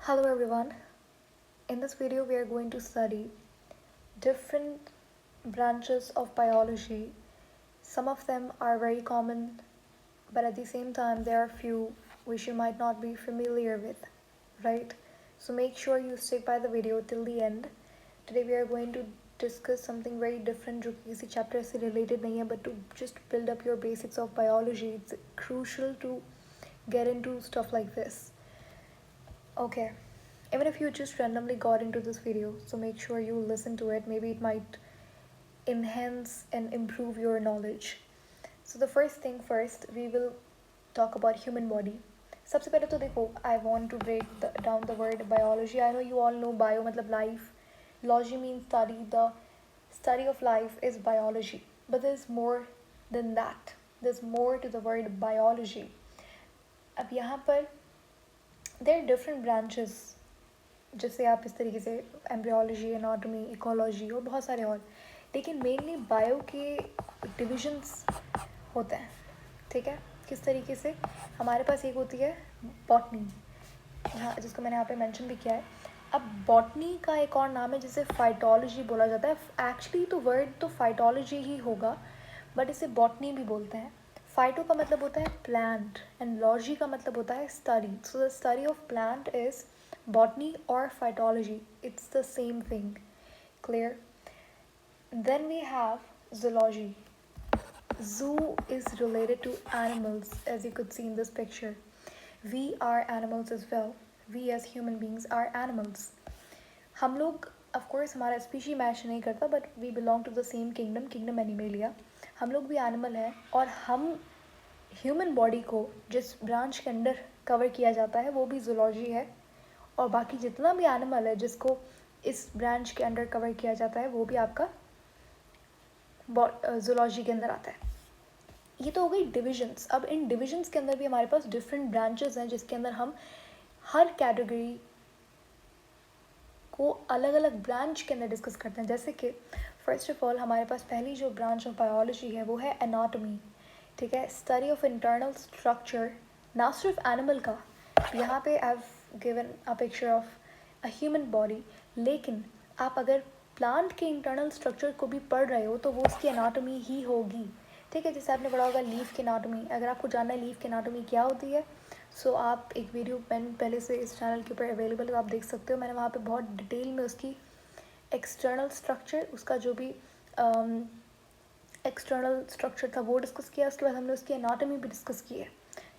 Hello everyone. In this video we are going to study different branches of biology. Some of them are very common, but at the same time there are few which you might not be familiar with, right? So make sure you stick by the video till the end. Today we are going to discuss something very different जो कि किसी chapter से related नहीं है, but to just build up your basics of biology. It's crucial to get into stuff like this. Okay, even if you just randomly got into this video, so make sure you listen to it. Maybe it might enhance and improve your knowledge. So the first thing first, we will talk about human body. सबसे पहले तो देखो, I want to break down the word biology. I know you all know bio मतलब life. Logy means study. The study of life is biology. But there's more than that. There's more to the word biology. अब यहाँ पर there are different branches. जैसे आप इस तरीके से embryology, anatomy, ecology और बहुत सारे और, लेकिन मेनली बायो के डिविजन्स होते हैं. ठीक है, किस तरीके से हमारे पास एक होती है बॉटनी, हाँ, जिसको मैंने यहाँ पे मेंशन भी किया है. अब बॉटनी का एक और नाम है जिसे फाइटोलॉजी बोला जाता है. एक्चुअली तो वर्ड तो फाइटोलॉजी ही होगा, बट इसे बॉटनी भी बोलते हैं. फाइटो का मतलब होता है प्लांट एंड लॉजी का मतलब होता है study. So the study of plant is botany or phytology. It's the same thing. Clear? Then we have zoology. Zoo is related to animals, as you could see in this picture. We are animals as well. We as human beings are animals. हम लोग of course हमारा species match नहीं करता, but we belong to the same kingdom, kingdom animalia. हम लोग भी animal हैं और हम ह्यूमन बॉडी को जिस ब्रांच के अंडर कवर किया जाता है वो भी जूलॉजी है, और बाकी जितना भी एनिमल है जिसको इस ब्रांच के अंडर कवर किया जाता है वो भी आपका जूलॉजी के अंदर आता है. ये तो हो गई डिविजन्स. अब इन डिविजन्स के अंदर भी हमारे पास डिफरेंट ब्रांचेस हैं जिसके अंदर हम हर कैटेगरी को अलग अलग ब्रांच के अंदर डिस्कस करते हैं. जैसे कि फर्स्ट ऑफ ऑल हमारे पास पहली जो ब्रांच ऑफ बायोलॉजी है वो है एनाटॉमी. ठीक है, स्टडी ऑफ इंटरनल स्ट्रक्चर, ना सिर्फ एनिमल का. यहाँ पे I have given a picture of a human body, लेकिन आप अगर प्लांट के इंटरनल स्ट्रक्चर को भी पढ़ रहे हो तो वो उसकी एनाटॉमी ही होगी. ठीक है, जैसे आपने पढ़ा होगा लीफ की एनाटॉमी. अगर आपको जानना है लीफ की एनाटॉमी क्या होती है, सो आप एक वीडियो मैंने पहले से इस चैनल के ऊपर अवेलेबल है, आप देख सकते हो. मैंने वहाँ पे बहुत डिटेल में उसकी एक्सटर्नल स्ट्रक्चर, उसका जो भी एक्सटर्नल स्ट्रक्चर था वो डिस्कस किया. उसके बाद हमने उसकी एनाटॉमी भी डिस्कस की है.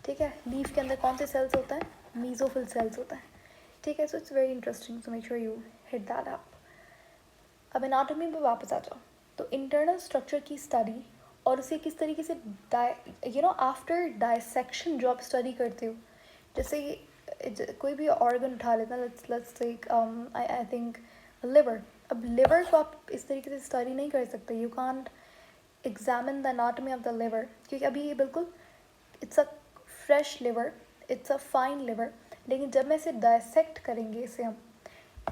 ठीक है, लीफ के अंदर कौन से सेल्स होता है, मीजोफिल सेल्स होता है. ठीक है, so it's very interesting, so make sure you hit that up. अब एनाटॉमी पे वापस आ जाओ. तो इंटरनल स्ट्रक्चर की स्टडी और उसे किस तरीके से आफ्टर डायसेक्शन जो आप स्टडी करते हो, जैसे कोई भी ऑर्गन उठा लेता है, let's take I think liver. अब लिवर को आप इस तरीके से स्टडी नहीं कर सकते. You can't examine the anatomy of the liver, क्योंकि अभी ये बिल्कुल it's a fresh liver, it's a fine liver. लेकिन जब मैं इसे डायसेक्ट करेंगे इसे हम,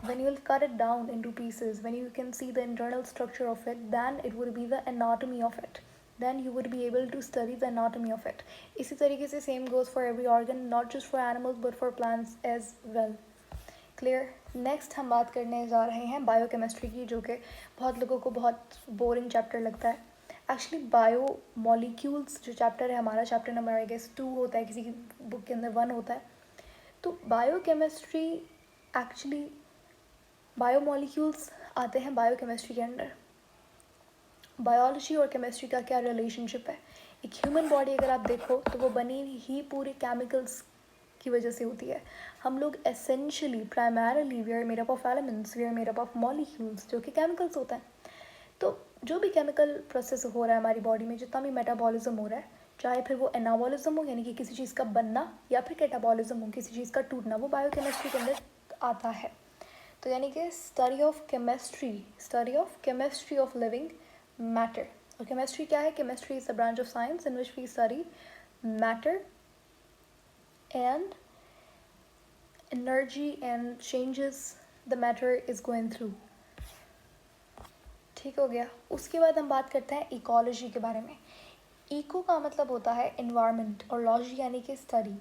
when you will cut it down into pieces, when you can see the internal structure of it, then it would be the anatomy of it. Then you would be able to study the anatomy of it. इसी तरीके से same goes for every organ, not just for animals but for plants as well. Clear? Next हम बात करने जा रहे हैं biochemistry की, जो कि बहुत लोगों को बहुत बोरिंग चैप्टर लगता है. एक्चुअली बायो मॉलिक्यूल्स जो चैप्टर है हमारा, चैप्टर नंबर आई गेस 2 होता है, किसी की बुक के अंदर 1 होता है. तो बायोकेमिस्ट्री एक्चुअली बायोमॉलिक्यूल्स आते हैं बायोकेमिस्ट्री के अंडर. बायोलॉजी और केमिस्ट्री का क्या रिलेशनशिप है. एक ह्यूमन बॉडी अगर आप देखो तो वो बनी ही पूरे केमिकल्स की वजह से होती है. हम लोग essentially primarily we are made up of elements, we are made up of molecules जो कि केमिकल्स होता है. तो जो भी केमिकल प्रोसेस हो रहा है हमारी बॉडी में, जितना भी मेटाबॉलिज्म हो रहा है, चाहे फिर वो एनाबॉलिज्म हो यानी कि किसी चीज़ का बनना, या फिर कैटाबॉलिज्म हो किसी चीज़ का टूटना, वो बायोकेमिस्ट्री के अंदर आता है. तो यानी कि study of chemistry of living matter. और केमिस्ट्री क्या है? Chemistry is the branch of science in which we study matter and energy and changes the matter is going through. ठीक हो गया. उसके बाद हम बात करते हैं इकोलॉजी के बारे में. इको का मतलब होता है इन्वायरमेंट और लॉजी यानी कि स्टडी.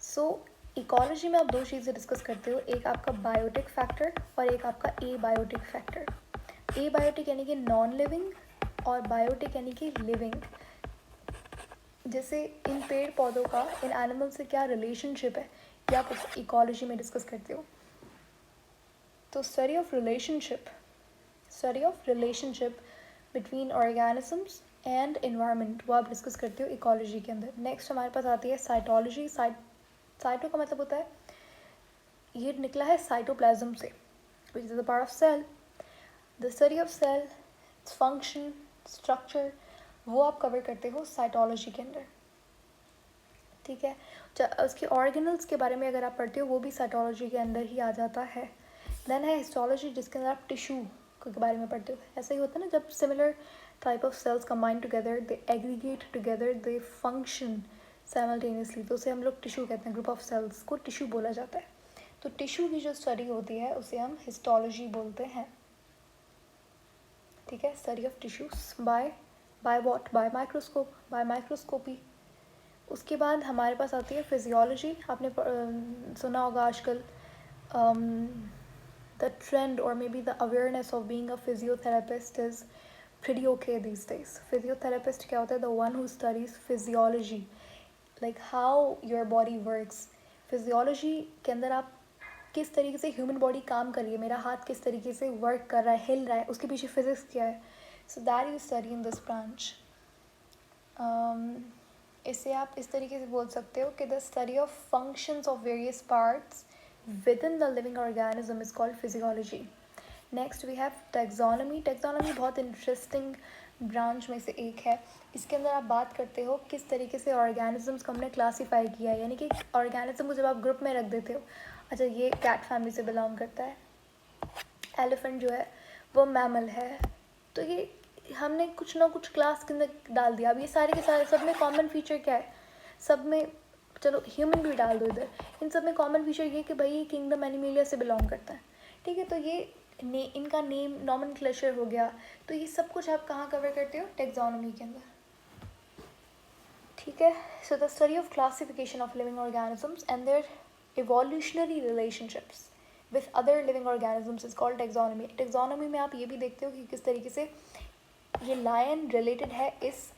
सो इकोलॉजी में आप दो चीज़ें डिस्कस करते हो, एक आपका बायोटिक फैक्टर और एक आपका ए बायोटिक फैक्टर। ए बायोटिक यानी कि नॉन लिविंग और बायोटिक यानी कि लिविंग। जैसे इन पेड़ पौधों का इन एनिमल से क्या रिलेशनशिप है, ये आप इकोलॉजी में डिस्कस करते हो। तो study of relationship between organisms and environment, वो आप डिस्कस करते हो इकोलॉजी के अंदर। नेक्स्ट हमारे पास आती है साइटोलॉजी। साइटो का मतलब होता है, ये निकला है साइटोप्लाज्म से, which is a part of cell. The study of cell, its function, structure, वो आप कवर करते हो साइटोलॉजी के अंदर, ठीक है। उसके ऑर्गेनल्स के बारे में अगर आप पढ़ते हो वो भी साइटोलॉजी के अंदर ही आ जाता है। देन है हिस्टोलॉजी, जिसके अंदर आप टिश्यू के बारे में पढ़ते हो। ऐसा ही होता है ना, जब similar type of cells combine together, they aggregate together, they function simultaneously, तो उसे हम लोग टिश्यू कहते हैं। ग्रुप ऑफ सेल्स को टिश्यू बोला जाता है। तो टिश्यू की जो स्टडी होती है उसे हम हिस्टोलॉजी बोलते हैं, ठीक है। Study of tissues by what, by microscope, by microscopy. उसके बाद हमारे पास आती है फिजियोलॉजी। आपने सुना होगा आजकल द ट्रेंड और may be the awareness of being a physiotherapist is pretty okay these days. Physiotherapist क्या होता है? The one who studies physiology, like how your body works. Physiology के अंदर आप किस तरीके से ह्यूमन बॉडी काम कर रही है, मेरा हाथ किस तरीके से वर्क कर रहा है, हिल रहा है, उसके पीछे फिजिक्स क्या है। So that you study in this branch. इसे आप इस तरीके से बोल सकते हो कि the study of functions of various parts within the living organism is called physiology. Next we have taxonomy. Taxonomy बहुत इंटरेस्टिंग ब्रांच में से एक है। इसके अंदर आप बात करते हो किस तरीके से ऑर्गेनिजम्स को हमने क्लासीफाई किया है, यानी कि ऑर्गेनिज्म को जब आप ग्रुप में रख देते हो, अच्छा ये कैट फैमिली से बिलोंग करता है, एलिफेंट जो है वो मैमल है, तो ये हमने कुछ ना कुछ क्लास के अंदर डाल दिया। अब ये सारे के सारे सब में कॉमन फीचर क्या है, सब में, चलो ह्यूमन भी डाल दो इधर, इन सब में कॉमन फीचर ये कि भाई ये किंगडम एनिमेलिया से बिलोंग करता है, ठीक है। तो ये इनका नेम नॉमेनक्लेचर हो गया। तो ये सब कुछ आप कहाँ कवर करते हो? टेक्सोनॉमी के अंदर, ठीक है। So the study of classification of living organisms and their evolutionary relationships with other living organisms is called taxonomy. Taxonomy में आप ये भी देखते हो कि किस तरीके से ये लायन रिलेटेड है इस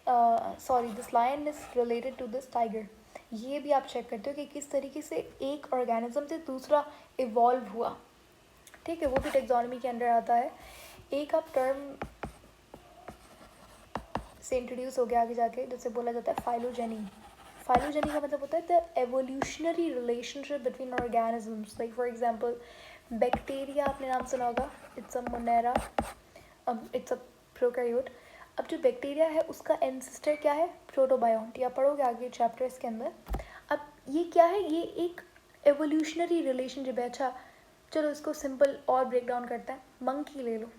this lion is related to this tiger. ये भी आप चेक करते हो कि किस तरीके से एक ऑर्गेनिज्म से दूसरा इवॉल्व हुआ, ठीक है। वो भी टेक्सोनॉमी के अंडर आता है। एक आप टर्म से इंट्रोड्यूस हो गया आगे जाके, जिससे बोला जाता है फाइलोजेनी। फाइलोजेनी का मतलब होता है the evolutionary relationship between organisms. Like for example bacteria, आपने नाम सुना होगा, it's a Monera, it's a prokaryote. अब जो बैक्टीरिया है उसका एंसेस्टर क्या है? प्रोटोबायोंट, या पढ़ोगे आगे चैप्टर इसके अंदर। अब ये क्या है? ये एक एवोल्यूशनरी रिलेशनशिप है। अच्छा चलो इसको सिंपल और ब्रेक डाउन करते हैं। मंकी ले लो,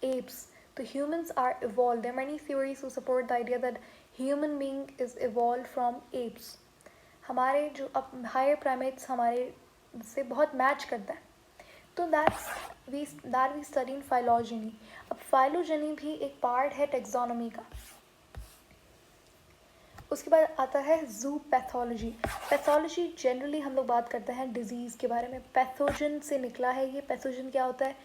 एप्स, तो humans are evolve. There many theories who support the idea that human being is evolve from apes. हमारे जो अब हायर प्राइमेट्स हमारे से बहुत मैच करता है, तो that we study in phylogeny. अब फाइलोजेनी भी एक पार्ट है टेक्सोनॉमी का। उसके बाद आता है जू पैथोलॉजी। पैथोलॉजी जनरली हम लोग बात करते हैं डिजीज़ के बारे में। पैथोजन से निकला है ये। पैथोजन क्या होता है?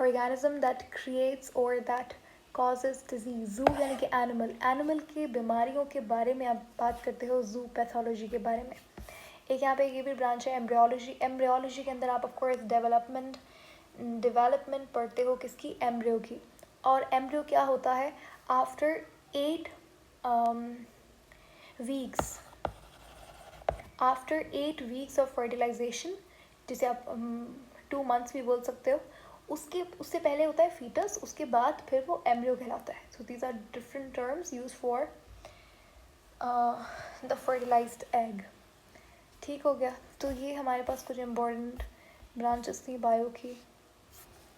ऑर्गेनिज्म दैट क्रिएट्स और दैट कॉजेज डिजीज। जू यानी कि एनिमल, एनिमल की बीमारियों के बारे में आप बात करते हो जू पैथोलॉजी के बारे में। एक यहाँ पे ये भी ब्रांच है एम्ब्रियोलॉजी। एम्ब्रियोलॉजी के अंदर आप ऑफकोर्स डेवलपमेंट पढ़ते हो किसकी? एम्ब्रियो की। और एम्ब्रियो क्या होता है? After 8 weeks, after 8 weeks of fertilization, जिसे आप 2 मंथ्स भी बोल सकते हो, उससे पहले होता है फीटस, उसके बाद फिर वो एम्ब्रियो कहलाता है। So these are different terms use for the fertilized egg, ठीक हो गया। तो ये हमारे पास कुछ इम्पोर्टेंट ब्रांचेस थी बायो की।